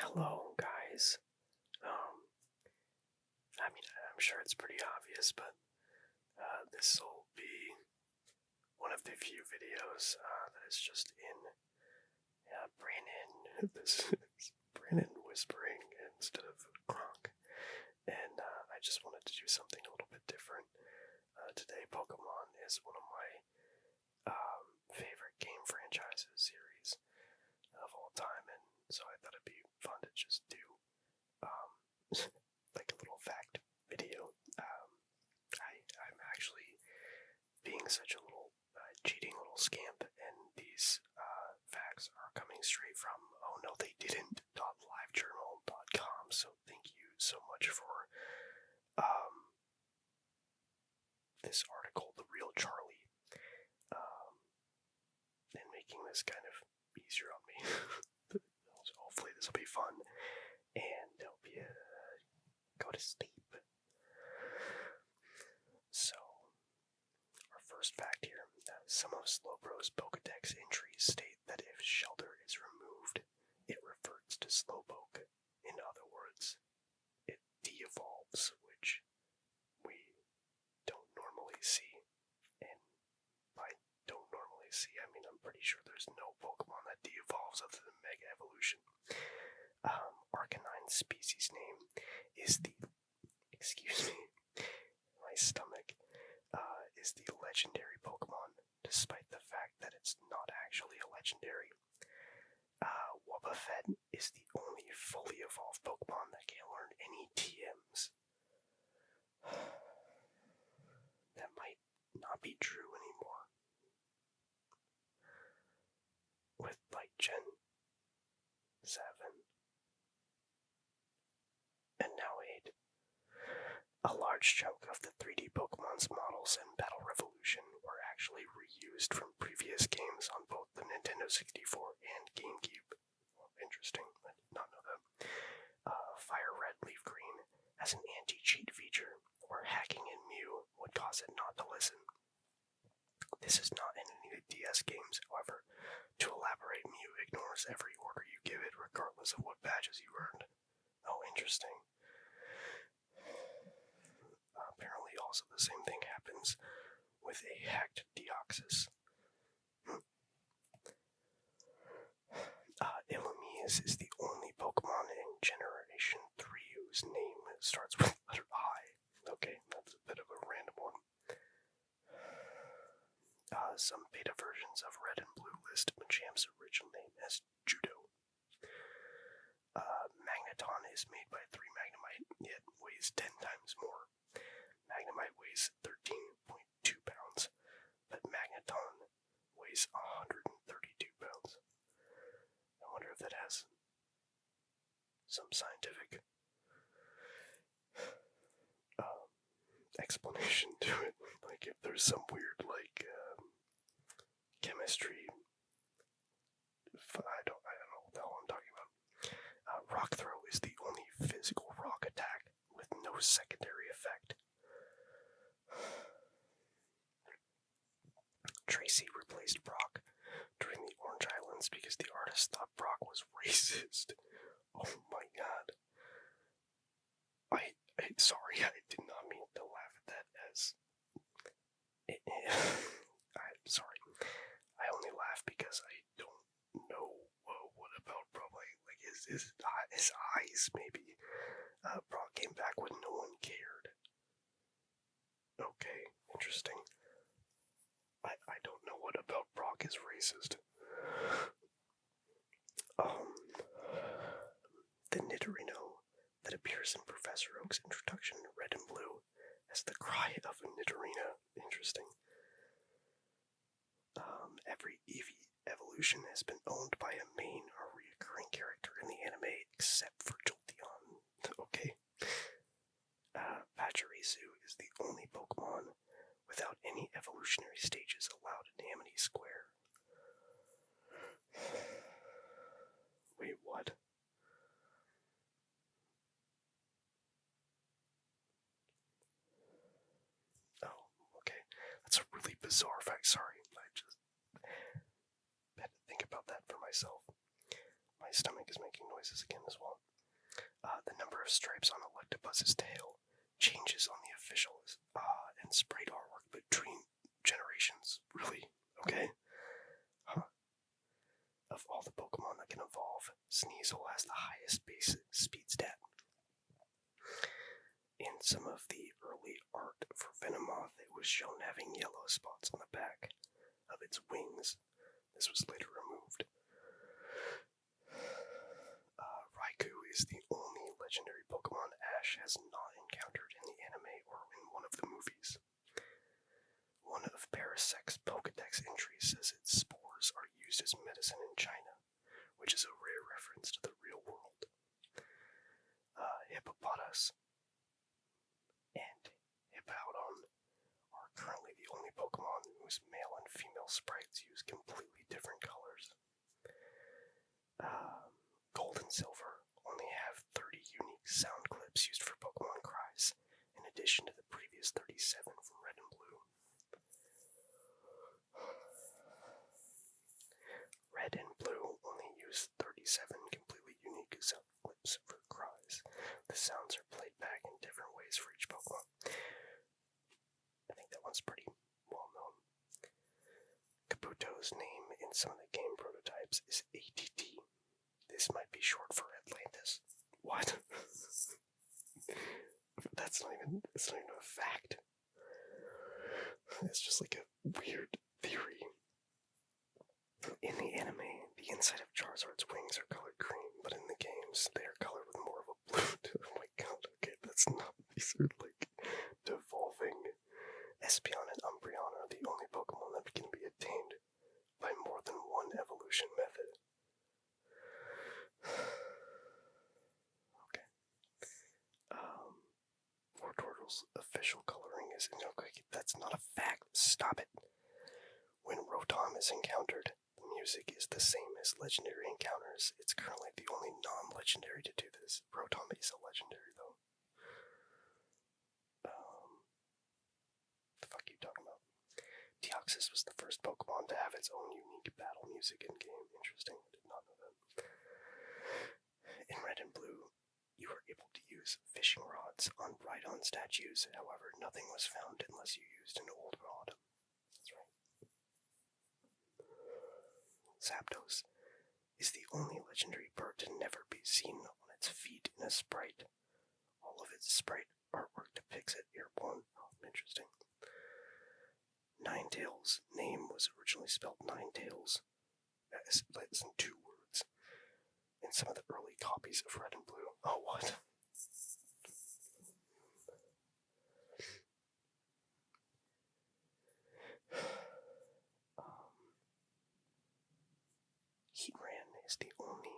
Hello, guys. Um, I'm sure it's pretty obvious, but this will be one of the few videos that is just in Brandon. This is Brandon whispering instead of Gronk, and I just wanted to do something a little bit different. Today, Pokemon is one of my favorite game franchises series of all time, and so I thought it'd be fun to just do um, like a little fact video. I'm actually being such a little cheating little scamp, and these facts are coming straight from oh no they didn't .livejournal.com. So thank you so much for this article, The Real Charlie, and making this kind of easier on me. So hopefully this will be fun and help you go to sleep. So, our first fact here, some of Slowbro's Pokedex entries state that if Shelter is removed, it reverts to Slowpoke. In other words, it de-evolves, which we don't normally see. And by don't normally see, I mean I'm pretty sure there's no Pokemon that de-evolves other than Mega Evolution. Arcanine's species name is the, excuse me, my stomach, is the legendary Pokemon, despite the fact that it's not actually a legendary. Wobbuffet is the only fully evolved Pokemon that can learn any TMs. That might not be true anymore. With like Gen 7 and now 8. A large chunk of the 3D Pokemon's models in Battle Revolution were actually reused from previous games on both the Nintendo 64 and GameCube. Well, interesting, I did not know that. Fire Red Leaf Green has an anti-cheat feature where hacking in Mew would cause it not to listen. This is not in any of the DS games, however. To elaborate, Mew ignores every order you give it regardless of what badges you earned. Oh, interesting. Apparently also the same thing happens with a hacked Deoxys. Illumise is the only Pokemon in Generation 3 whose name starts with the letter I. Okay, that's a bit of a random one. Some beta versions of Red and Blue list Machamp's original name as Judo. Magneton is made by 3 Magnemite, yet weighs 10 times more. Magnemite weighs 13.2 pounds, but Magneton weighs 132 pounds. I wonder if that has some scientific explanation to it. Like if there's some weird, chemistry. I don't know what the hell I'm talking about. Rock Throw is the only physical rock attack with no secondary effect. Tracy replaced Brock during the Orange Islands because the artist thought Brock was racist. Oh my god. Sorry, I did not mean to laugh at that as... I'm sorry. I only laugh because I don't know what about Brock, like his eyes, maybe. Brock came back when no one cared. Okay, interesting. I don't know what about Brock is racist. The Nidorino that appears in Professor Oak's introduction to Red and Blue as the cry of a Nidorino. Interesting. Every Eevee evolution has been owned by a main or recurring character in the anime except for Jolteon. Okay. Pachirisu is the only Pokemon without any evolutionary stages allowed in Amity Square. Wait, what? Oh, okay. That's a really bizarre fact. Sorry, I just had to think about that for myself. My stomach is making noises again as well. The number of stripes on Electabuzz's tail changes on the official and sprite artwork between generations. Really? Okay. Huh. Of all the Pokemon that can evolve, Sneasel has the highest base speed stat. In some of the early art for Venomoth, it was shown having yellow spots on the back of its wings. This was later removed. Raikou is the only legendary Pokemon Ash has not encountered in the anime or in one of the movies. One of Parasec's Pokedex entries says its spores are used as medicine in China, which is a rare reference to the real world. Hippopotas and Hippowdon are currently the only Pokemon whose male and female sprites use completely different colors. Gold and Silver only have 30 unique sound clips used for Pokemon cries, in addition to the previous 37 from Red and Blue. Red and Blue only use 37 completely unique sound clips for cries. The sounds are played back in different ways for each Pokemon. I think that one's pretty well known. Kabuto's name in some of the game prototypes is ATT. This might be short for Atlantis. What? That's not even a fact. It's just like a weird theory. In the anime, the inside of Charizard's wings are colored green, but in the games, they are colored with more of a blue. Oh my god, okay, that's not. These are like devolving. Espeon and Umbreon are the only Pokemon that can be attained by more than one evolution method. Okay. Wartortle's official coloring is okay, that's not a fact. Stop it. When Rotom is encountered, the music is the same as legendary encounters. It's currently the only non-legendary to do this. Rotom is a legendary though. The fuck are you talking about? Deoxys was the first Pokemon to have its own unique battle music in game. Interesting, I did not know that. In Red and Blue, you were able to use fishing rods on Rhydon statues. However, nothing was found unless you used an old rod. That's right. Zapdos is the only legendary bird to never be seen on its feet in a sprite. All of its sprite artwork depicts it airborne. Oh, interesting. Ninetales' name was originally spelled Ninetales, as in 2 words, in some of the early copies of Red and Blue. Oh, what? Heatran is the only...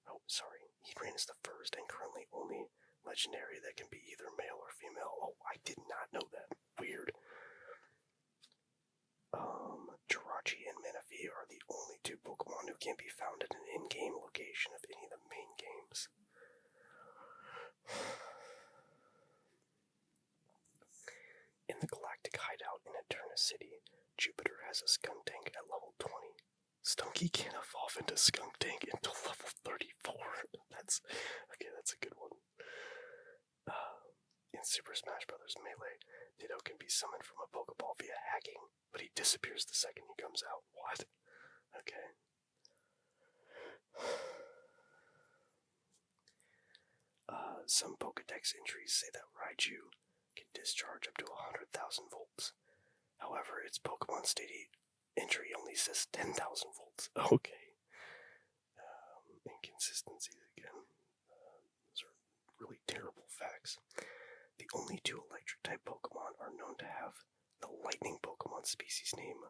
Oh, sorry. Heatran is the first and currently only legendary that can be either male or female. Oh, I did not know that. Weird. Jirachi and Manaphy are the only 2 Pokemon who can be found at an in-game location of any of the main games. In the Galactic Hideout in Eterna City, Jupiter has a Skuntank at level 20. Stunky can't evolve into Skuntank until level 34. That's a good one. In Super Smash Bros. Melee, Ditto can be summoned from a Pokeball via hacking, but he disappears the second he comes out. What? Okay. Some Pokedex entries say that Raichu can discharge up to 100,000 volts. However, its Pokemon Stadium entry only says 10,000 volts. Okay. Inconsistencies again. Those are really terrible facts. The only 2 electric-type Pokemon are known to have the lightning Pokemon species name,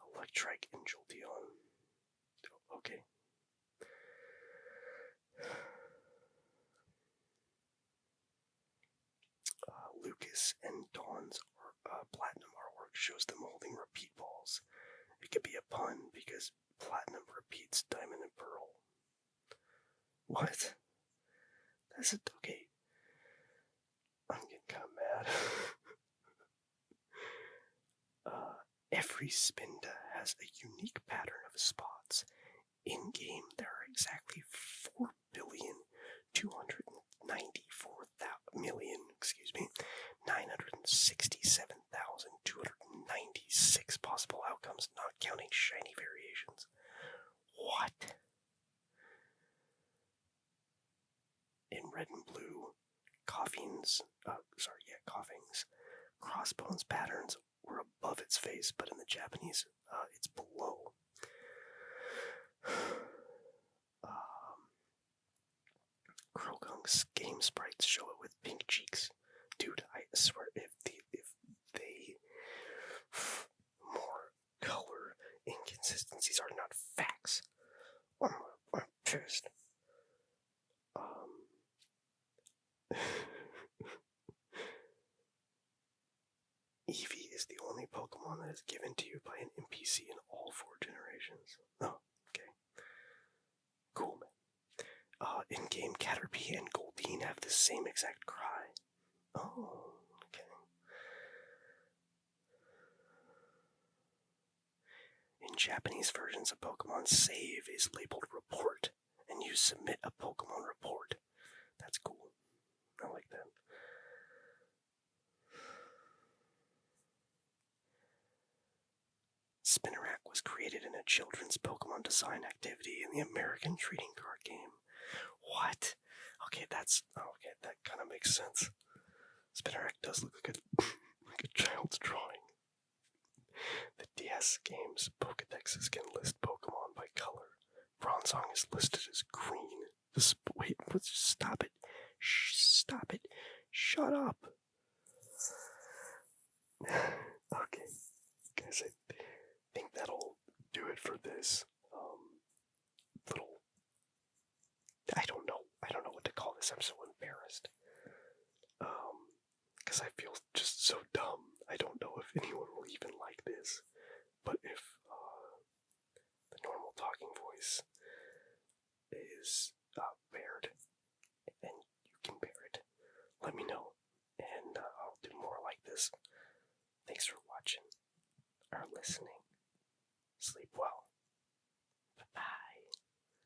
Electrike and Jolteon. Okay. Lucas and Dawn's Platinum artwork shows them holding repeat balls. It could be a pun because Platinum repeats Diamond and Pearl. What? That's it. Okay. I'm getting kind of mad. Every Spinda has a unique pattern of spots In game, there are exactly 4,294,000,000, 967,296 possible outcomes, not counting shiny variations. What? In red and blue, coughing's crossbones patterns were above its face, but in the Japanese, it's below. Krogung's game sprites show it with pink cheeks. Dude, I swear, if they more color inconsistencies are not facts, I'm pissed. Eevee is the only Pokemon that is given to you by an NPC in all 4 generations. Oh, okay. Cool, man. In-game Caterpie and Goldeen have the same exact cry. Oh, okay. In Japanese versions of Pokemon, save is labeled report, and you submit a Pokemon report. That's cool. I like that. Spinarak was created in a children's Pokemon design activity in the American trading card game. What? Okay, that kind of makes sense. Spinarak does look like a child's drawing. The DS game's Pokedexes can list Pokemon by color. Bronzong is listed as green. Wait, stop it. Stop it. Shut up. Okay. Guys, I think that'll do it for this little... I don't know what to call this. I'm so embarrassed. Because I feel just so dumb. I don't know if anyone will even like this. But if the normal talking voice is bared, and you can bear it, let me know. And I'll do more like this. Thanks for watching or listening. Sleep well.